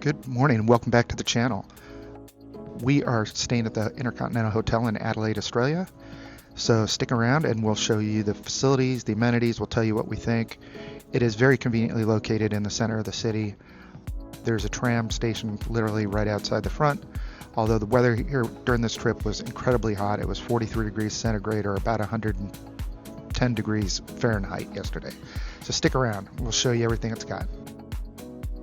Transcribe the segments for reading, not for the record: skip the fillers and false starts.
Good morning and welcome back to the channel. We are staying at the InterContinental Hotel in Adelaide, Australia. So stick around and we'll show you the facilities, the amenities, we'll tell you what we think. It is very conveniently located in the center of the city. There's a tram station literally right outside the front. Although the weather here during this trip was incredibly hot. It was 43 degrees centigrade or about 110 degrees Fahrenheit yesterday. So stick around, we'll show you everything it's got.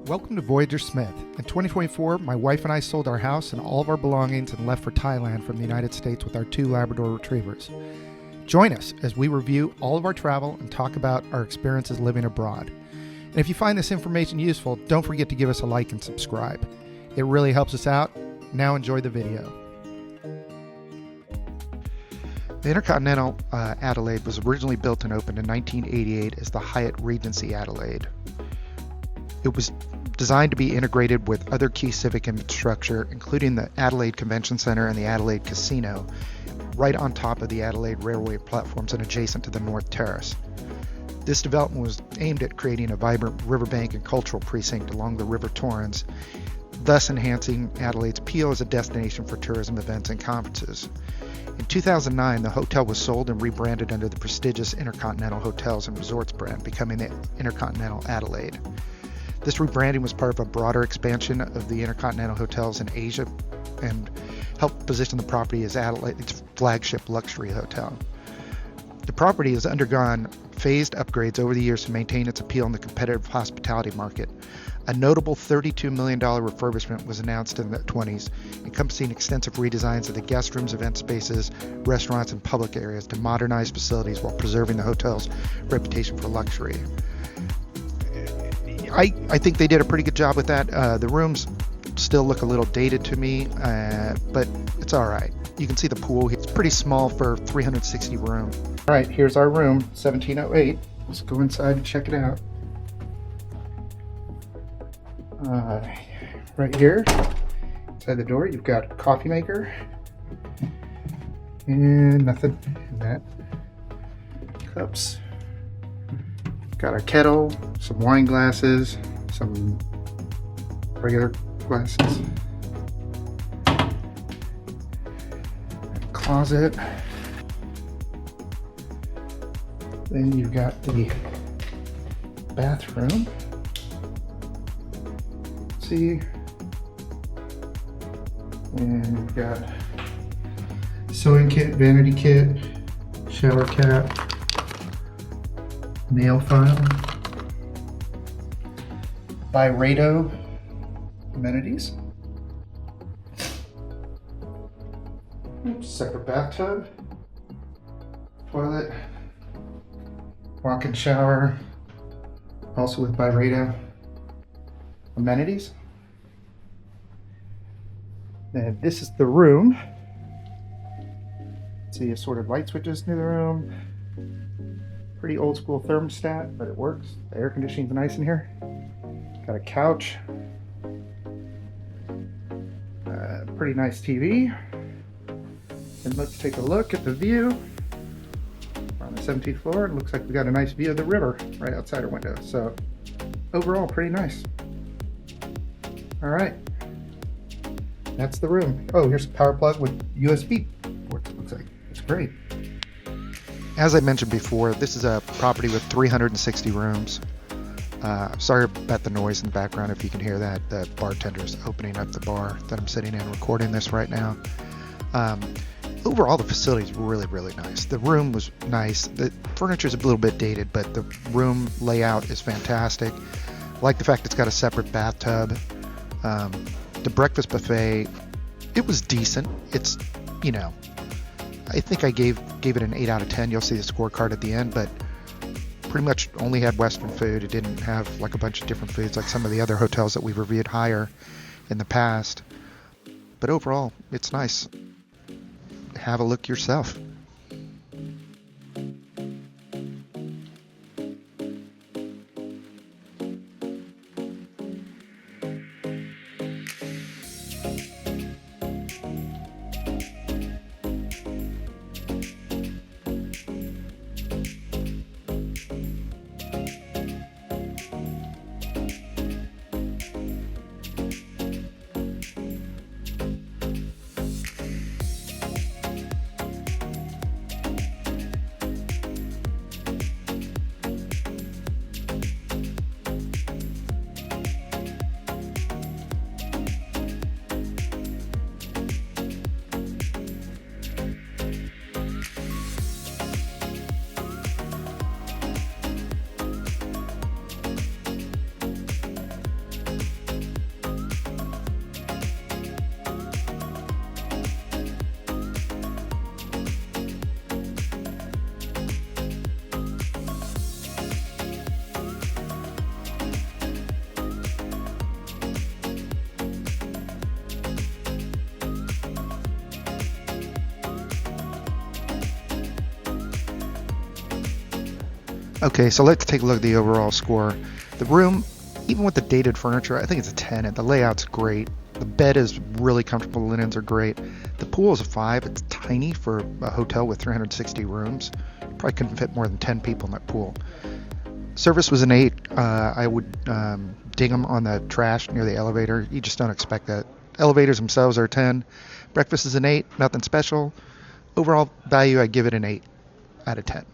Welcome to Voyager Smith. In 2024, my wife and I sold our house and all of our belongings and left for Thailand from the United States with our 2 Labrador retrievers. Join us as we review all of our travel and talk about our experiences living abroad. And if you find this information useful, don't forget to give us a like and subscribe. It really helps us out. Now enjoy the video. The InterContinental Adelaide was originally built and opened in 1988 as the Hyatt Regency Adelaide. It was designed to be integrated with other key civic infrastructure, including the Adelaide Convention Center and the Adelaide Casino, right on top of the Adelaide Railway platforms and adjacent to the North Terrace. This development was aimed at creating a vibrant riverbank and cultural precinct along the River Torrens, thus enhancing Adelaide's appeal as a destination for tourism events and conferences. In 2009, the hotel was sold and rebranded under the prestigious InterContinental Hotels and Resorts brand, becoming the InterContinental Adelaide. This rebranding was part of a broader expansion of the InterContinental hotels in Asia and helped position the property as Adelaide's flagship luxury hotel. The property has undergone phased upgrades over the years to maintain its appeal in the competitive hospitality market. A notable $32 million refurbishment was announced in the 20s, encompassing extensive redesigns of the guest rooms, event spaces, restaurants, and public areas to modernize facilities while preserving the hotel's reputation for luxury. I think they did a pretty good job with that. The rooms still look a little dated to me, but it's all right. You can see the pool. It's pretty small for 360 room. All right, here's our room, 1708. Let's go inside and check it out. Right here, inside the door, you've got a coffee maker. And nothing in that. Cups. Got our kettle, some wine glasses, some regular glasses. Closet. Then you've got the bathroom. See? And you've got sewing kit, vanity kit, shower cap, nail file, Byredo amenities, separate bathtub, toilet, walk-in shower, also with Byredo amenities. And this is the room. See assorted light switches near the room. Pretty old school thermostat, but it works. The air conditioning's nice in here. Got a couch. Pretty nice TV. And let's take a look at the view. We're on the 17th floor. It looks like we got a nice view of the river right outside our window. So overall, pretty nice. All right. That's the room. Oh, here's a power plug with USB ports, it looks like. It's great. As I mentioned before, this is a property with 360 rooms. Sorry about the noise in the background if you can hear that. The bartender's opening up the bar that I'm sitting in recording this right now. Overall, the facility is really, really nice. The room was nice. The furniture is a little bit dated, but the room layout is fantastic. I like the fact it's got a separate bathtub. The breakfast buffet, it was decent. It's, you know, I think I gave it an 8 out of 10. You'll see the scorecard at the end, but pretty much only had Western food. It didn't have like a bunch of different foods like some of the other hotels that we've reviewed higher in the past. But overall, it's nice. Have a look yourself. Okay, so let's take a look at the overall score. The room, even with the dated furniture, I think it's a 10, and the layout's great. The bed is really comfortable, the linens are great. The pool is a 5, it's tiny for a hotel with 360 rooms. Probably couldn't fit more than 10 people in that pool. Service was an 8. I would ding them on the trash near the elevator. You just don't expect that. Elevators themselves are a 10. Breakfast is an 8, nothing special. Overall value, I give it an 8 out of 10.